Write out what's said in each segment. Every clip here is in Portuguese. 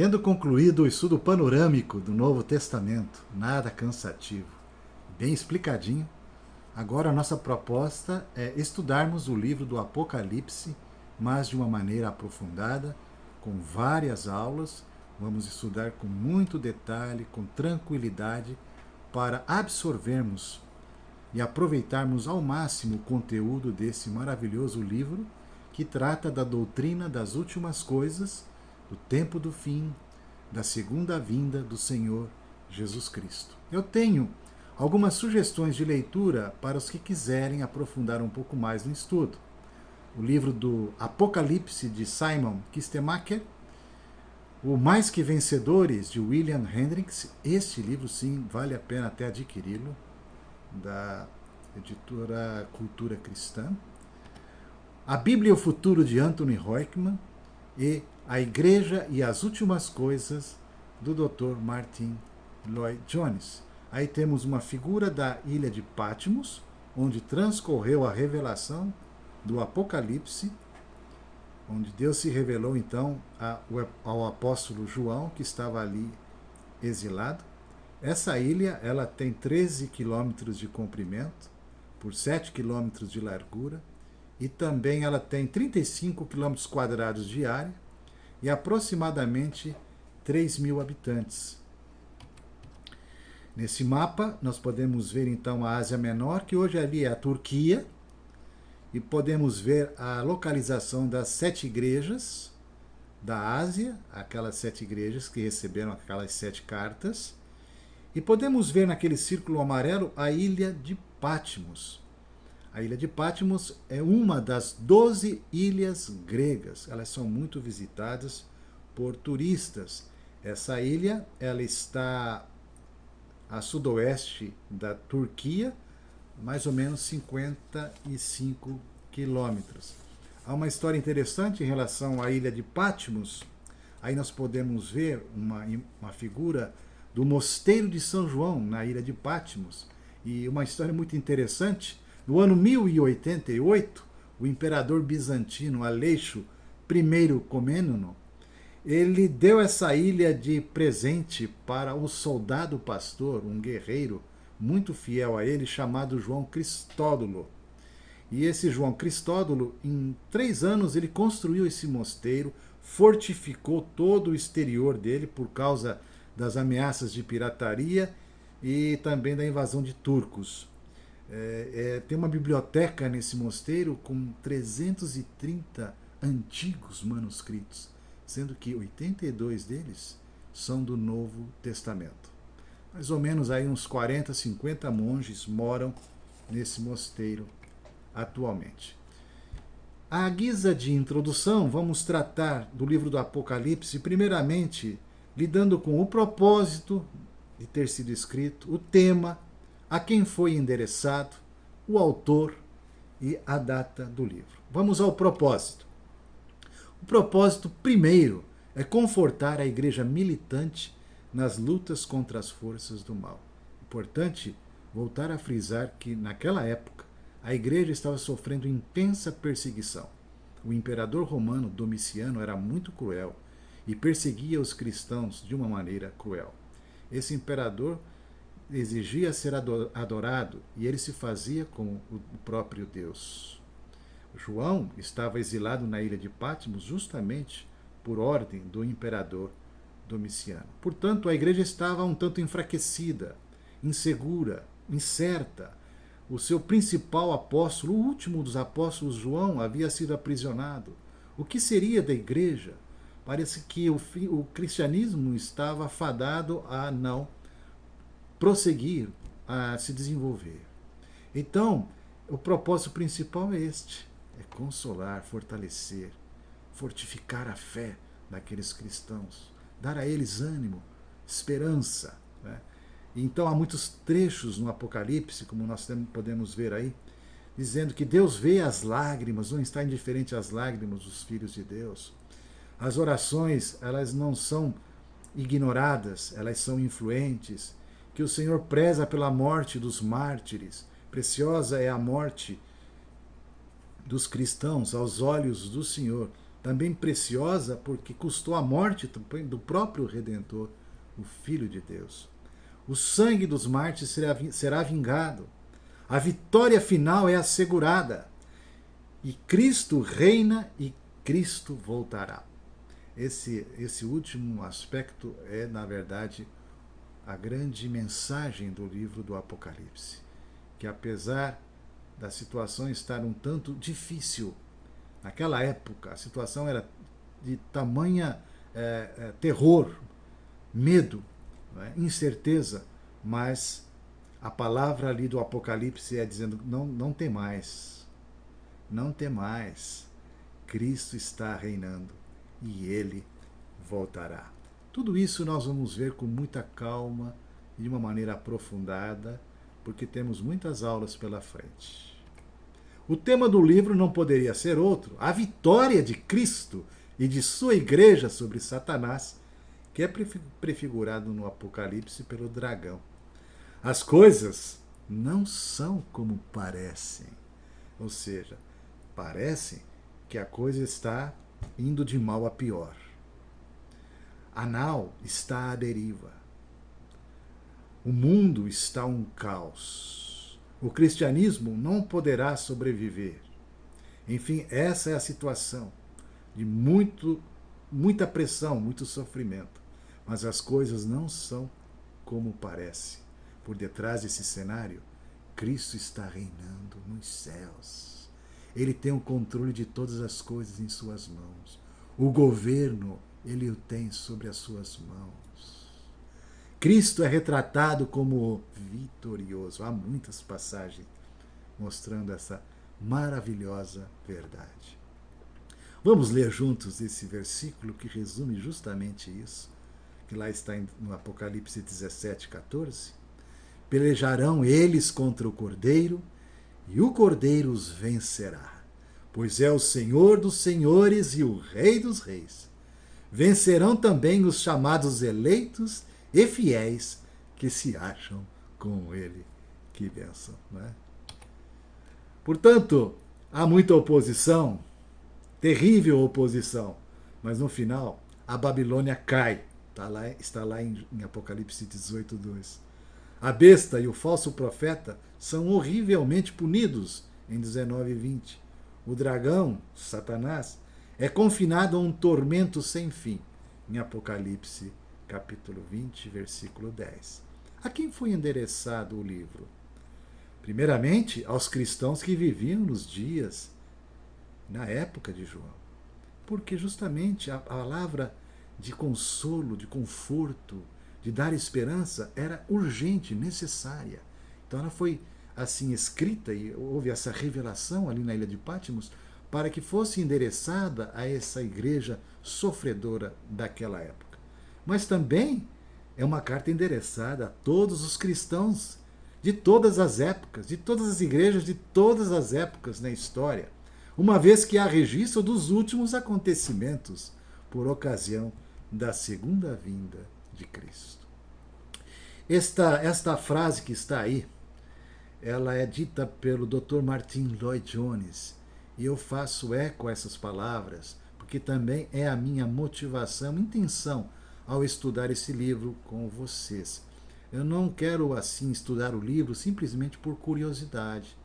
Tendo concluído o estudo panorâmico do Novo Testamento, nada cansativo, bem explicadinho, agora a nossa proposta é estudarmos o livro do Apocalipse, mas de uma maneira aprofundada, com várias aulas. Vamos estudar com muito detalhe, com tranquilidade, para absorvermos e aproveitarmos ao máximo o conteúdo desse maravilhoso livro que trata da doutrina das últimas coisas, do tempo do fim, da segunda vinda do Senhor Jesus Cristo. Eu tenho algumas sugestões de leitura para os que quiserem aprofundar um pouco mais no estudo. O livro do Apocalipse, de Simon Kistemaker, O Mais Que Vencedores, de William Hendricks. Este livro, sim, vale a pena até adquiri-lo, da editora Cultura Cristã. A Bíblia e o Futuro, de Anthony Roickman, e A Igreja e as Últimas Coisas, do Dr. Martin Lloyd-Jones. Aí temos uma figura da ilha de Patmos, onde transcorreu a revelação do Apocalipse, onde Deus se revelou então ao apóstolo João, que estava ali exilado. Essa ilha, ela tem 13 quilômetros de comprimento por 7 quilômetros de largura, e também ela tem 35 quilômetros quadrados de área e aproximadamente 3.000 habitantes. Nesse mapa, nós podemos ver então a Ásia Menor, que hoje ali é a Turquia, e podemos ver a localização das 7 igrejas da Ásia, aquelas 7 igrejas que receberam aquelas 7 cartas, e podemos ver naquele círculo amarelo a ilha de Patmos. A ilha de Patmos é uma das 12 ilhas gregas. Elas são muito visitadas por turistas. Essa ilha, ela está a sudoeste da Turquia, mais ou menos 55 quilômetros. Há uma história interessante em relação à ilha de Patmos. Aí nós podemos ver uma figura do Mosteiro de São João, na ilha de Patmos. E uma história muito interessante. No ano 1088, o imperador bizantino Aleixo I Comneno, ele deu essa ilha de presente para o soldado pastor, um guerreiro muito fiel a ele, chamado João Cristódulo. E esse João Cristódulo, em 3 anos, ele construiu esse mosteiro, fortificou todo o exterior dele por causa das ameaças de pirataria e também da invasão de turcos. Tem uma biblioteca nesse mosteiro com 330 antigos manuscritos, sendo que 82 deles são do Novo Testamento. Mais ou menos aí uns 40, 50 monges moram nesse mosteiro atualmente. À guisa de introdução, vamos tratar do livro do Apocalipse, primeiramente lidando com o propósito de ter sido escrito, o tema, a quem foi endereçado, o autor e a data do livro. Vamos ao propósito. O propósito primeiro é confortar a igreja militante nas lutas contra as forças do mal. Importante voltar a frisar que, naquela época, a igreja estava sofrendo intensa perseguição. O imperador romano Domiciano era muito cruel e perseguia os cristãos de uma maneira cruel. Esse imperador exigia ser adorado e ele se fazia com o próprio Deus. João estava exilado na ilha de Patmos justamente por ordem do imperador Domiciano. Portanto, a igreja estava um tanto enfraquecida, insegura, incerta. O seu principal apóstolo, o último dos apóstolos, João, havia sido aprisionado. O que seria da igreja? Parece que o cristianismo estava fadado a não prosseguir, a se desenvolver. Então, o propósito principal é este: é consolar, fortalecer, fortificar a fé daqueles cristãos, dar a eles ânimo, esperança. Né? Então há muitos trechos no Apocalipse, como nós podemos ver aí, dizendo que Deus vê as lágrimas, não está indiferente às lágrimas dos filhos de Deus. As orações, elas não são ignoradas, elas são influentes, que o Senhor preza pela morte dos mártires. Preciosa é a morte dos cristãos aos olhos do Senhor. também preciosa porque custou a morte do próprio Redentor, o Filho de Deus. O sangue dos mártires será vingado. A vitória final é assegurada. E Cristo reina e Cristo voltará. Esse último aspecto é, na verdade, a grande mensagem do livro do Apocalipse. Que apesar da situação estar um tanto difícil, naquela época a situação era de tamanha terror, medo, incerteza, mas a palavra ali do Apocalipse é dizendo, não tem mais, não tem mais, Cristo está reinando e Ele voltará. Tudo isso nós vamos ver com muita calma e de uma maneira aprofundada, porque temos muitas aulas pela frente. O tema do livro não poderia ser outro, a vitória de Cristo e de sua igreja sobre Satanás, que é prefigurado no Apocalipse pelo dragão. As coisas não são como parecem. Ou seja, parece que a coisa está indo de mal a pior. A nau está à deriva. O mundo está um caos. O cristianismo não poderá sobreviver. Enfim, essa é a situação de muita pressão, muito sofrimento. Mas as coisas não são como parece. Por detrás desse cenário, Cristo está reinando nos céus. Ele tem o controle de todas as coisas em suas mãos. O governo, ele o tem sobre as suas mãos. Cristo é retratado como vitorioso. Há muitas passagens mostrando essa maravilhosa verdade. Vamos ler juntos esse versículo que resume justamente isso, que lá está no Apocalipse 17, 14. Pelejarão eles contra o Cordeiro, e o Cordeiro os vencerá, pois é o Senhor dos senhores e o Rei dos reis. Vencerão também os chamados eleitos e fiéis que se acham com ele. Que bênção, não é? Portanto, há muita oposição, terrível oposição, mas no final a Babilônia cai. Está lá em Apocalipse 18, 2. A besta e o falso profeta são horrivelmente punidos em 19 e 20. O dragão, Satanás, é confinado a um tormento sem fim em Apocalipse capítulo 20, versículo 10. A quem foi endereçado o livro? Primeiramente, aos cristãos que viviam nos dias, na época de João. Porque justamente a palavra de consolo, de conforto, de dar esperança era urgente, necessária. Então ela foi assim escrita e houve essa revelação ali na ilha de Patmos para que fosse endereçada a essa igreja sofredora daquela época. Mas também é uma carta endereçada a todos os cristãos de todas as épocas, de todas as igrejas de todas as épocas na história, uma vez que há registro dos últimos acontecimentos por ocasião da segunda vinda de Cristo. Esta frase que está aí, ela é dita pelo Dr. Martyn Lloyd-Jones, e eu faço eco a essas palavras, porque também é a minha motivação, intenção ao estudar esse livro com vocês. Eu não quero assim estudar o livro simplesmente por curiosidade,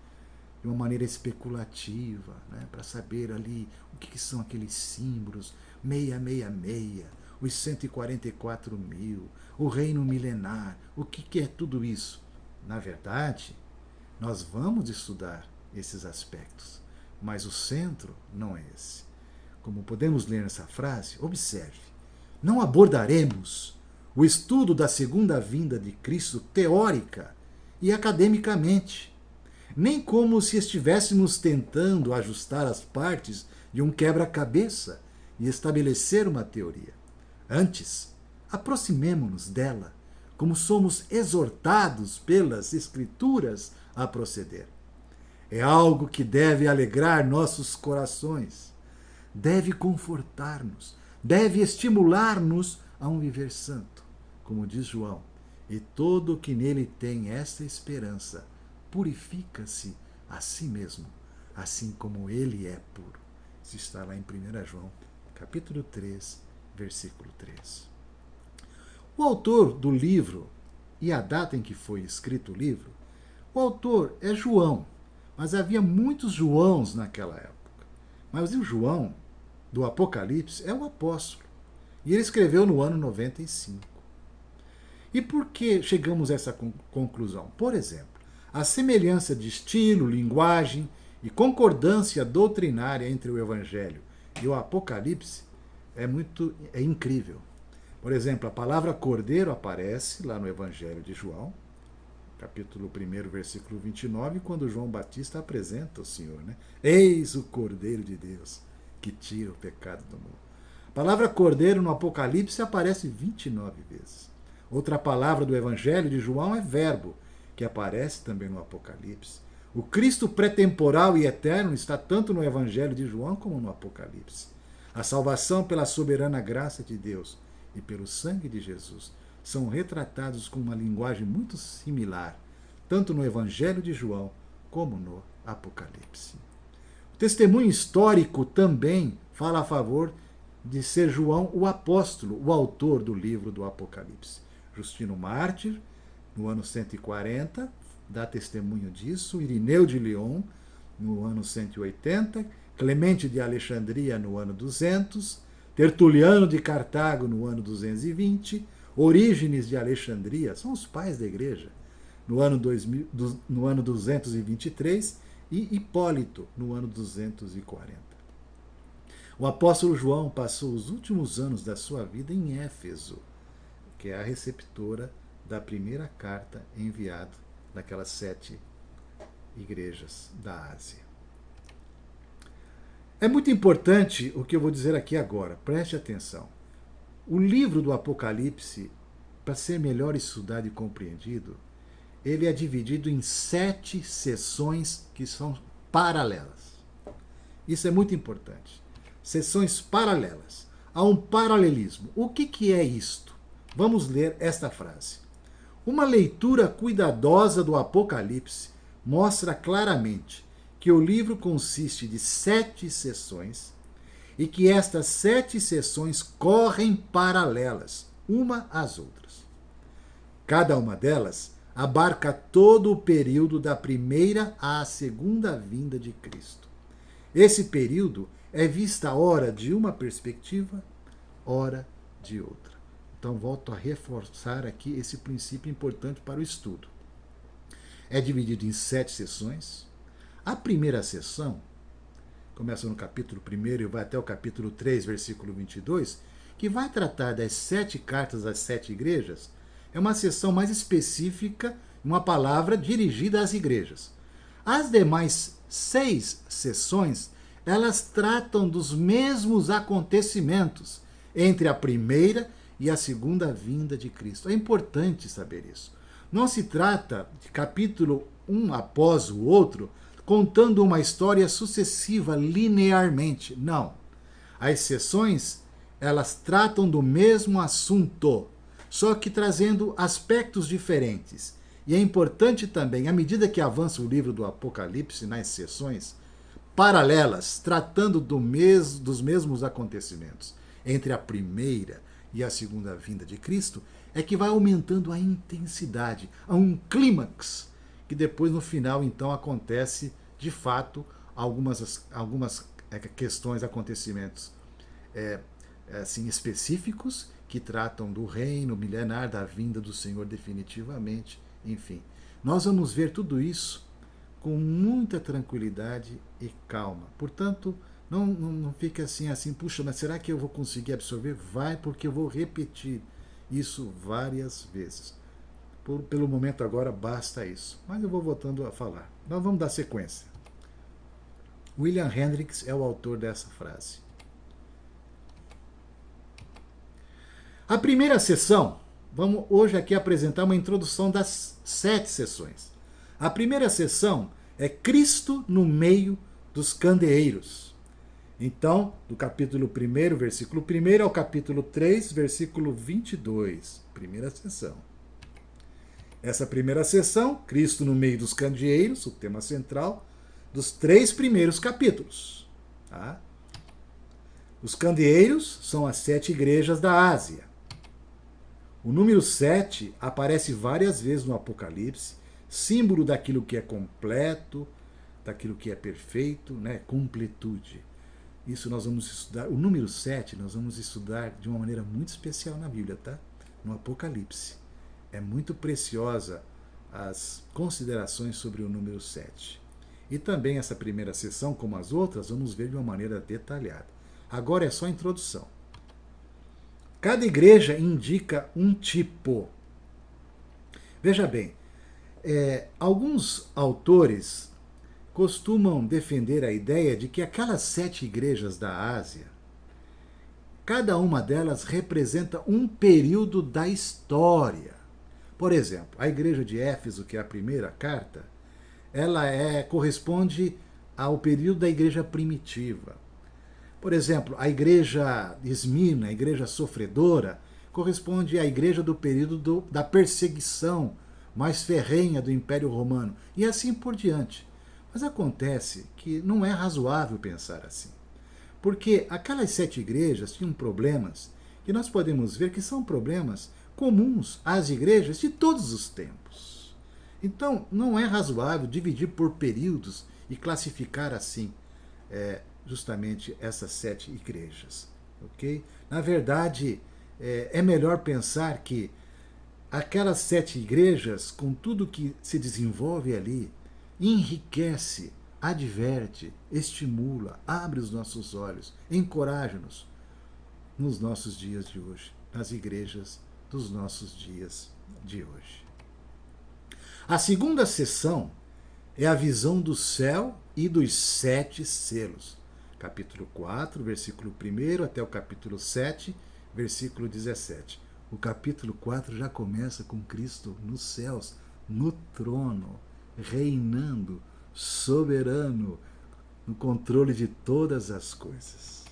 de uma maneira especulativa, né, para saber ali o que são aqueles símbolos, 666, os 144 mil, o reino milenar, o que é tudo isso? Na verdade, nós vamos estudar esses aspectos, mas o centro não é esse. Como podemos ler nessa frase, observe, não abordaremos o estudo da segunda vinda de Cristo teórica e academicamente, nem como se estivéssemos tentando ajustar as partes de um quebra-cabeça e estabelecer uma teoria. Antes, aproximemo-nos dela, como somos exortados pelas Escrituras a proceder. É algo que deve alegrar nossos corações, deve confortar-nos, deve estimular-nos a um viver santo, como diz João, e todo o que nele tem esta esperança purifica-se a si mesmo, assim como ele é puro. Isso está lá em 1 João, capítulo 3, versículo 3. O autor do livro e a data em que foi escrito o livro, o autor é João, mas havia muitos Joãos naquela época. Mas o João do Apocalipse é o apóstolo, e ele escreveu no ano 95. E por que chegamos a essa conclusão? Por exemplo, a semelhança de estilo, linguagem e concordância doutrinária entre o Evangelho e o Apocalipse é incrível. Por exemplo, a palavra cordeiro aparece lá no Evangelho de João, capítulo 1, versículo 29, quando João Batista apresenta o Senhor. Né? Eis o Cordeiro de Deus, que tira o pecado do mundo. A palavra cordeiro no Apocalipse aparece 29 vezes. Outra palavra do Evangelho de João é verbo, que aparece também no Apocalipse. O Cristo pré-temporal e eterno está tanto no Evangelho de João como no Apocalipse. A salvação pela soberana graça de Deus e pelo sangue de Jesus são retratados com uma linguagem muito similar, tanto no Evangelho de João como no Apocalipse. O testemunho histórico também fala a favor de ser João o apóstolo, o autor do livro do Apocalipse. Justino Mártir, no ano 140, dá testemunho disso, Irineu de Lyon, no ano 180, Clemente de Alexandria, no ano 200, Tertuliano de Cartago, no ano 220, Orígenes de Alexandria, são os pais da igreja, no ano 223, e Hipólito, no ano 240. O apóstolo João passou os últimos anos da sua vida em Éfeso, que é a receptora da primeira carta enviada daquelas 7 igrejas da Ásia. É muito importante o que eu vou dizer aqui agora, preste atenção. O livro do Apocalipse, para ser melhor estudado e compreendido, ele é dividido em 7 seções que são paralelas. Isso é muito importante. Seções paralelas. Há um paralelismo. O que é isto? Vamos ler esta frase. Uma leitura cuidadosa do Apocalipse mostra claramente que o livro consiste de 7 seções e que estas 7 seções correm paralelas, uma às outras. Cada uma delas abarca todo o período da primeira à segunda vinda de Cristo. Esse período é vista ora de uma perspectiva, ora de outra. Então, volto a reforçar aqui esse princípio importante para o estudo. É dividido em 7 seções. A primeira seção começa no capítulo 1 e vai até o capítulo 3, versículo 22, que vai tratar das 7 cartas às 7 igrejas. É uma seção mais específica, uma palavra dirigida às igrejas. As demais 6 seções, elas tratam dos mesmos acontecimentos entre a primeira e a segunda vinda de Cristo. É importante saber isso. Não se trata de capítulo um após o outro, contando uma história sucessiva linearmente. Não. As seções, elas tratam do mesmo assunto, só que trazendo aspectos diferentes. E é importante também, à medida que avança o livro do Apocalipse nas seções paralelas, tratando dos mesmos acontecimentos entre a primeira e a segunda vinda de Cristo, é que vai aumentando a intensidade, a um clímax, que depois no final então acontece de fato algumas questões, acontecimentos assim, específicos que tratam do reino milenar, da vinda do Senhor definitivamente, enfim. Nós vamos ver tudo isso com muita tranquilidade e calma. Portanto, não fique assim, puxa, mas será que eu vou conseguir absorver? Vai, porque eu vou repetir isso várias vezes. Pelo momento agora basta isso. Mas eu vou voltando a falar. Nós vamos dar sequência. William Hendricks é o autor dessa frase. A primeira sessão, vamos hoje aqui apresentar uma introdução das 7 sessões. A primeira sessão é Cristo no meio dos candeeiros. Então, do capítulo 1, versículo 1 ao capítulo 3, versículo 22. Primeira sessão. Essa primeira sessão, Cristo no meio dos candeeiros, o tema central, dos 3 primeiros capítulos. Tá? Os candeeiros são as 7 igrejas da Ásia. O número 7 aparece várias vezes no Apocalipse, símbolo daquilo que é completo, daquilo que é perfeito, né? Completude. Isso nós vamos estudar. O número 7 nós vamos estudar de uma maneira muito especial na Bíblia, tá? No Apocalipse. É muito preciosa as considerações sobre o número 7. E também essa primeira sessão, como as outras, vamos ver de uma maneira detalhada. Agora é só a introdução. Cada igreja indica um tipo. Veja bem, alguns autores costumam defender a ideia de que aquelas 7 igrejas da Ásia, cada uma delas representa um período da história. Por exemplo, a igreja de Éfeso, que é a primeira carta, ela corresponde ao período da igreja primitiva. Por exemplo, a igreja de Esmirna, a igreja sofredora, corresponde à igreja do período da perseguição mais ferrenha do Império Romano, e assim por diante. Mas acontece que não é razoável pensar assim, porque aquelas 7 igrejas tinham problemas que nós podemos ver que são problemas comuns às igrejas de todos os tempos. Então, não é razoável dividir por períodos e classificar assim justamente essas 7 igrejas. Ok? Na verdade, é melhor pensar que aquelas 7 igrejas, com tudo que se desenvolve ali, enriquece, adverte, estimula, abre os nossos olhos, encoraja-nos nos nossos dias de hoje, nas igrejas dos nossos dias de hoje. A segunda sessão é a visão do céu e dos 7 selos. Capítulo 4, versículo 1 até o capítulo 7, versículo 17. O capítulo 4 já começa com Cristo nos céus, no trono, reinando, soberano, no controle de todas as coisas.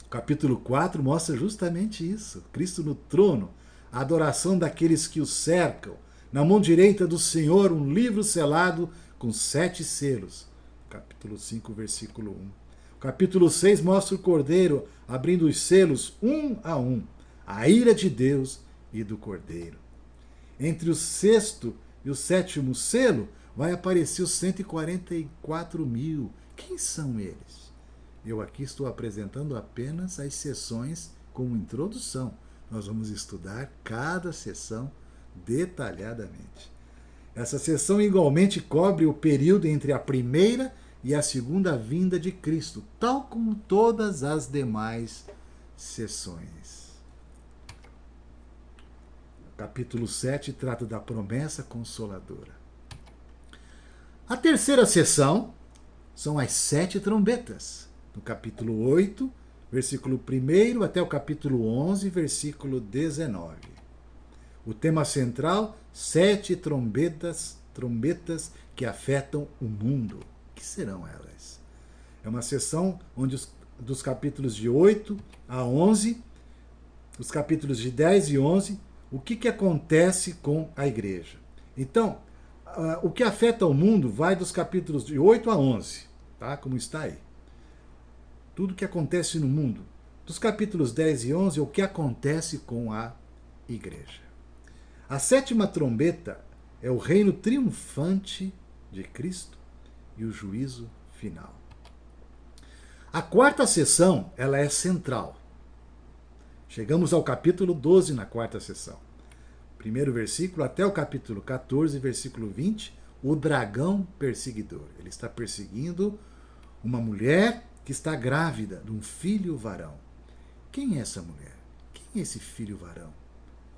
O capítulo 4 mostra justamente isso. Cristo no trono, a adoração daqueles que o cercam, na mão direita do Senhor um livro selado com 7 selos. Capítulo 5, versículo 1. O capítulo 6 mostra o Cordeiro abrindo os selos um a um, a ira de Deus e do Cordeiro. Entre o 6º e o 7º selo vai aparecer os 144.000. Quem são eles? Eu aqui estou apresentando apenas as sessões como introdução. Nós vamos estudar cada sessão detalhadamente. Essa sessão igualmente cobre o período entre a primeira e a segunda vinda de Cristo, tal como todas as demais sessões. O capítulo 7 trata da promessa consoladora. A terceira sessão são as 7 trombetas. No capítulo 8, versículo 1 até o capítulo 11, versículo 19. O tema central, 7 trombetas que afetam o mundo. O que serão elas? É uma sessão onde dos capítulos de 8 a 11, os capítulos de 10 e 11, o que acontece com a igreja. Então, o que afeta o mundo vai dos capítulos de 8 a 11, tá? Como está aí. Tudo que acontece no mundo. Dos capítulos 10 e 11 é o que acontece com a igreja. A 7ª trombeta é o reino triunfante de Cristo e o juízo final. A 4ª sessão, ela é central. Chegamos ao capítulo 12 na 4ª sessão. Primeiro versículo até o capítulo 14, versículo 20, o dragão perseguidor. Ele está perseguindo uma mulher que está grávida de um filho varão. Quem é essa mulher? Quem é esse filho varão?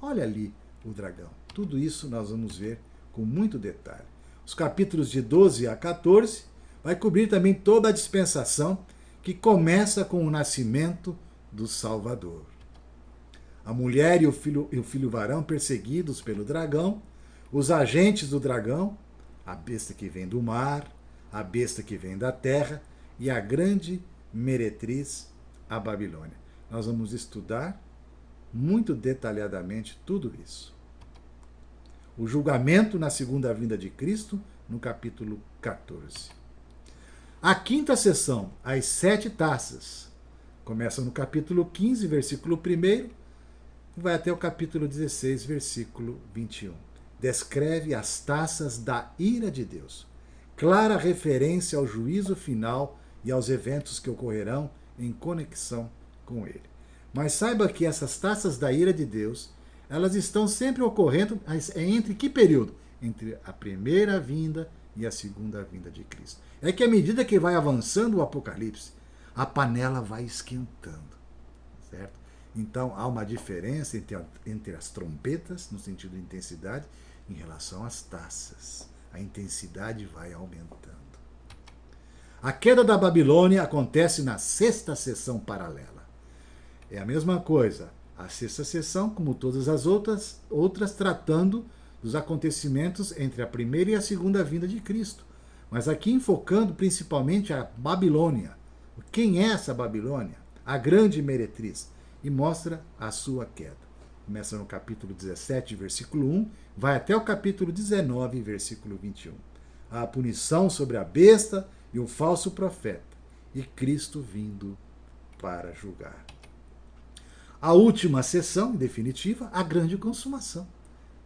Olha ali o dragão. Tudo isso nós vamos ver com muito detalhe. Os capítulos de 12 a 14 vai cobrir também toda a dispensação que começa com o nascimento do Salvador. A mulher e o filho varão perseguidos pelo dragão, os agentes do dragão, a besta que vem do mar, a besta que vem da terra e a grande meretriz, a Babilônia. Nós vamos estudar muito detalhadamente tudo isso. O julgamento na segunda vinda de Cristo, no capítulo 14. A 5ª sessão, as 7 taças, Começa no capítulo 15, versículo 1, e vai até o capítulo 16, versículo 21. Descreve as taças da ira de Deus. Clara referência ao juízo final e aos eventos que ocorrerão em conexão com ele. Mas saiba que essas taças da ira de Deus, elas estão sempre ocorrendo entre que período? Entre a primeira vinda e a segunda vinda de Cristo. É que à medida que vai avançando o Apocalipse, a panela vai esquentando, certo? Então há uma diferença entre as trompetas, no sentido de intensidade, em relação às taças. A intensidade vai aumentando. A queda da Babilônia acontece na sexta sessão paralela. É a mesma coisa. A sexta sessão, como todas as outras tratando dos acontecimentos entre a primeira e a segunda vinda de Cristo. Mas aqui enfocando principalmente a Babilônia. Quem é essa Babilônia? A grande meretriz. E mostra a sua queda. Começa no capítulo 17, versículo 1, vai até o capítulo 19, versículo 21. A punição sobre a besta e o falso profeta, e Cristo vindo para julgar. A última sessão, em definitiva, a grande consumação.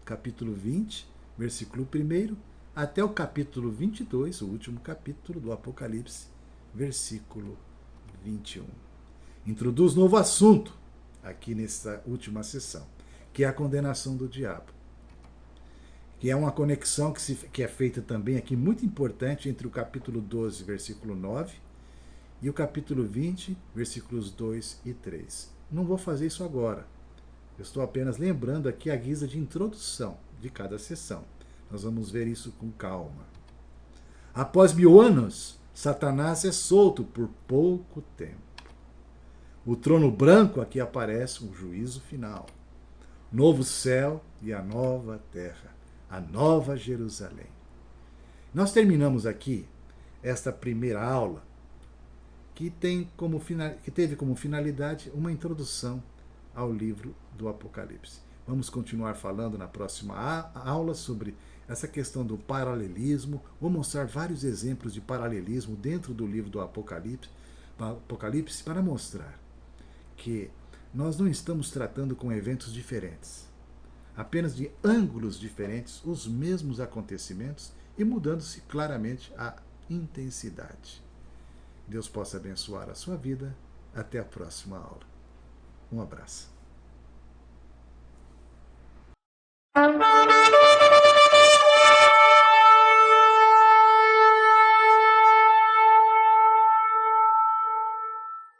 Capítulo 20, versículo 1, até o capítulo 22, o último capítulo do Apocalipse, versículo 21. Introduz novo assunto aqui nessa última sessão, que é a condenação do diabo. Que é uma conexão que é feita também aqui muito importante entre o capítulo 12, versículo 9, e o capítulo 20, versículos 2 e 3. Não vou fazer isso agora. Eu estou apenas lembrando aqui a guisa de introdução de cada sessão. Nós vamos ver isso com calma. Após 1000 anos, Satanás é solto por pouco tempo. O trono branco aqui aparece um juízo final. Novo céu e a nova terra, a nova Jerusalém. Nós terminamos aqui esta primeira aula que teve como finalidade uma introdução ao livro do Apocalipse. Vamos continuar falando na próxima aula sobre essa questão do paralelismo. Vou mostrar vários exemplos de paralelismo dentro do livro do Apocalipse para mostrar que nós não estamos tratando com eventos diferentes, apenas de ângulos diferentes, os mesmos acontecimentos e mudando-se claramente a intensidade. Deus possa abençoar a sua vida. Até a próxima aula. Um abraço.